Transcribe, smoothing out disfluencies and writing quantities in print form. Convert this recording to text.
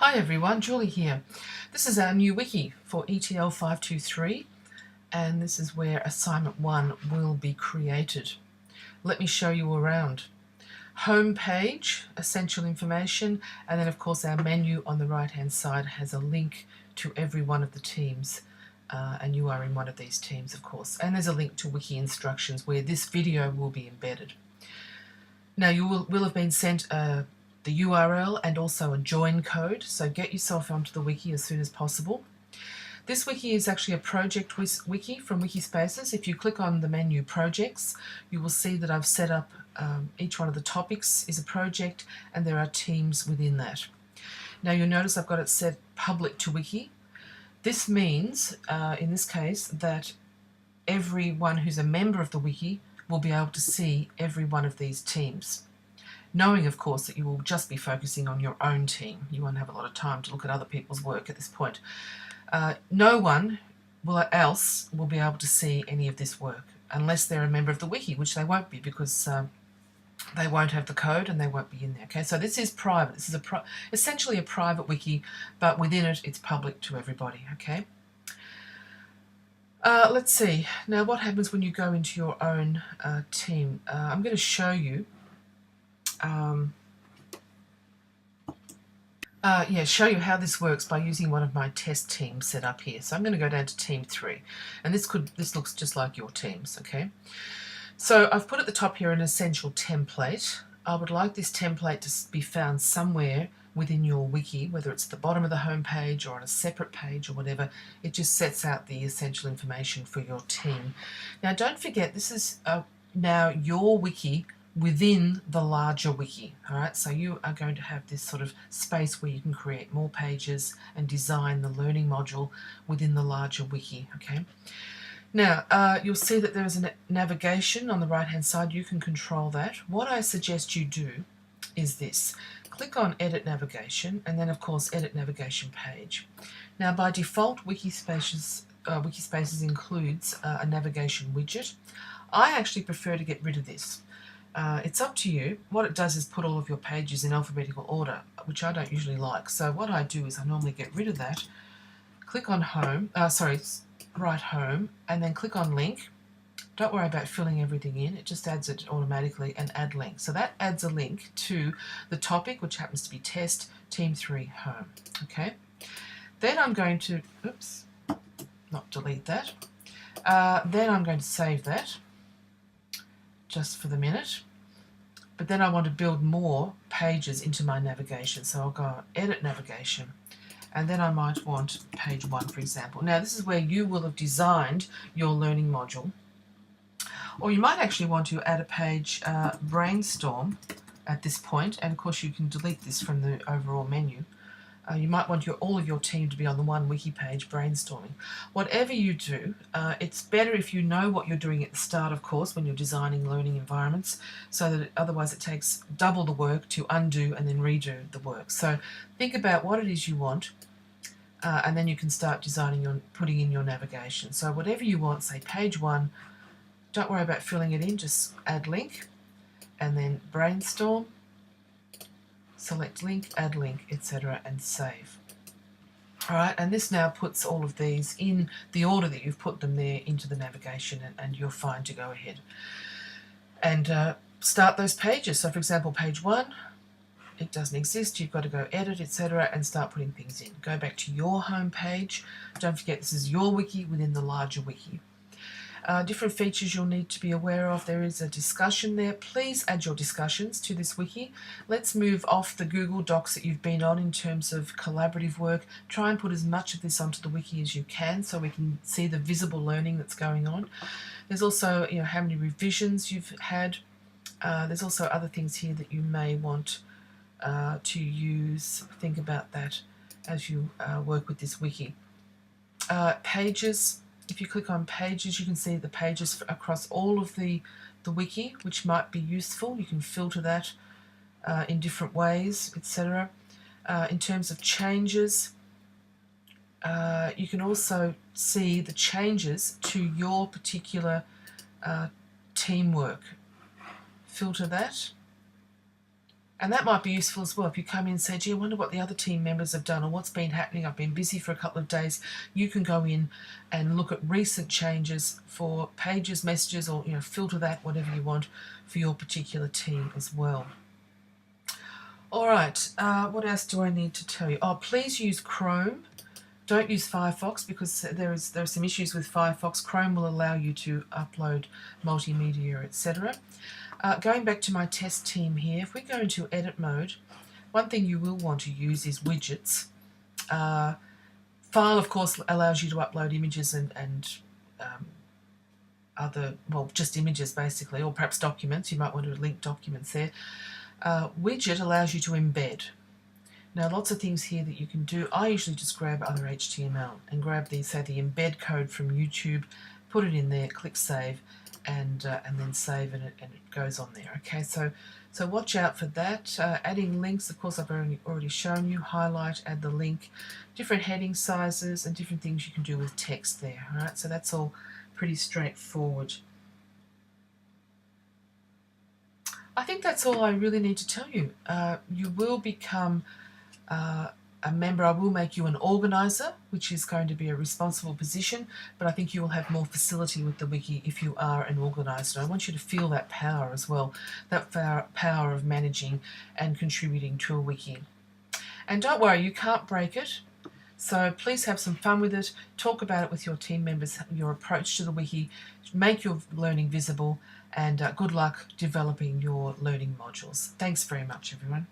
Hi everyone, Julie here. This is our new wiki for ETL523 and this is where assignment 1 will be created. Let me show you around. Home page, essential information, and then of course our menu on the right hand side has a link to every one of the teams and you are in one of these teams of course. And there's a link to wiki instructions where this video will be embedded. Now you will have been sent the URL and also a join code, so get yourself onto the wiki as soon as possible. This wiki is actually a project wiki from Wikispaces. If you click on the menu projects, you will see that I've set up each one of the topics is a project and there are teams within that. Now you'll notice I've got it set public to wiki. This means, in this case, that everyone who's a member of the wiki will be able to see every one of these teams. Knowing, of course, that you will just be focusing on your own team. You won't have a lot of time to look at other people's work at this point. No one else will be able to see any of this work unless they're a member of the wiki, which they won't be because they won't have the code and they won't be in there. Okay, so this is private. This is essentially a private wiki, but within it, it's public to everybody. Okay. Let's see. Now, what happens when you go into your own team? I'm going to show you. Show you how this works by using one of my test teams set up here. So I'm going to go down to team 3, and this looks just like your teams. Okay, so I've put at the top here an essential template. I would like this template to be found somewhere within your wiki, whether it's at the bottom of the home page or on a separate page or whatever. It just sets out the essential information for your team. Now don't forget, this is now your wiki within the larger wiki. Alright, so you are going to have this sort of space where you can create more pages and design the learning module within the larger wiki. Okay. Now you'll see that there is a navigation on the right hand side. You can control that. What I suggest you do is this. Click on Edit Navigation and then of course Edit Navigation Page. Now by default Wikispaces includes a navigation widget. I actually prefer to get rid of this. It's up to you. What it does is put all of your pages in alphabetical order, which I don't usually like. So what I do is I normally get rid of that. Click on Home, Write Home, and then click on Link. Don't worry about filling everything in. It just adds it automatically and add link. So that adds a link to the topic, which happens to be Test Team 3 Home. Okay. Then I'm going to, not delete that. Then I'm going to save that. Just for the minute, but then I want to build more pages into my navigation, so I'll go Edit Navigation and then I might want page 1, for example. Now this is where you will have designed your learning module, or you might actually want to add a page Brainstorm at this point, and of course you can delete this from the overall menu. You might want all of your team to be on the one wiki page, brainstorming. Whatever you do, it's better if you know what you're doing at the start, of course, when you're designing learning environments, so that otherwise it takes double the work to undo and then redo the work. So think about what it is you want, and then you can start designing putting in your navigation. So whatever you want, say page 1, don't worry about filling it in, just add link, and then brainstorm. Select link, add link, etc. and save. Alright, and this now puts all of these in the order that you've put them there into the navigation, and you're fine to go ahead and start those pages. So for example, page 1, it doesn't exist, you've got to go edit, etc. and start putting things in. Go back to your home page. Don't forget this is your wiki within the larger wiki. Different features you'll need to be aware of. There is a discussion there. Please add your discussions to this wiki. Let's move off the Google Docs that you've been on in terms of collaborative work. Try and put as much of this onto the wiki as you can so we can see the visible learning that's going on. There's also, how many revisions you've had. There's also other things here that you may want to use. Think about that as you work with this wiki. Pages. If you click on pages, you can see the pages across all of the wiki, which might be useful. You can filter that in different ways, etc. In terms of changes, you can also see the changes to your particular teamwork. Filter that And that might be useful as well. If you come in and say, gee, I wonder what the other team members have done or what's been happening. I've been busy for a couple of days. You can go in and look at recent changes for pages, messages, or filter that, whatever you want, for your particular team as well. All right, what else do I need to tell you? Oh, please use Chrome. Don't use Firefox, because there are some issues with Firefox. Chrome will allow you to upload multimedia, etc. Going back to my test team here, if we go into edit mode, one thing you will want to use is widgets. File, of course, allows you to upload images and other, well, just images basically, or perhaps documents. You might want to link documents there. Widget allows you to embed. Now, lots of things here that you can do. I usually just grab other HTML and grab the embed code from YouTube, put it in there, click save, and then save, and it goes on there. Okay, so watch out for that. Adding links, of course, I've already shown you. Highlight, add the link, different heading sizes, and different things you can do with text there. All right, so that's all pretty straightforward. I think that's all I really need to tell you. You will become a member. I will make you an organizer, which is going to be a responsible position, but I think you will have more facility with the wiki if you are an organizer. I want you to feel that power as well, that power of managing and contributing to a wiki. And don't worry, you can't break it. So please have some fun with it. Talk about it with your team members, your approach to the wiki. Make your learning visible, and good luck developing your learning modules. Thanks very much, everyone.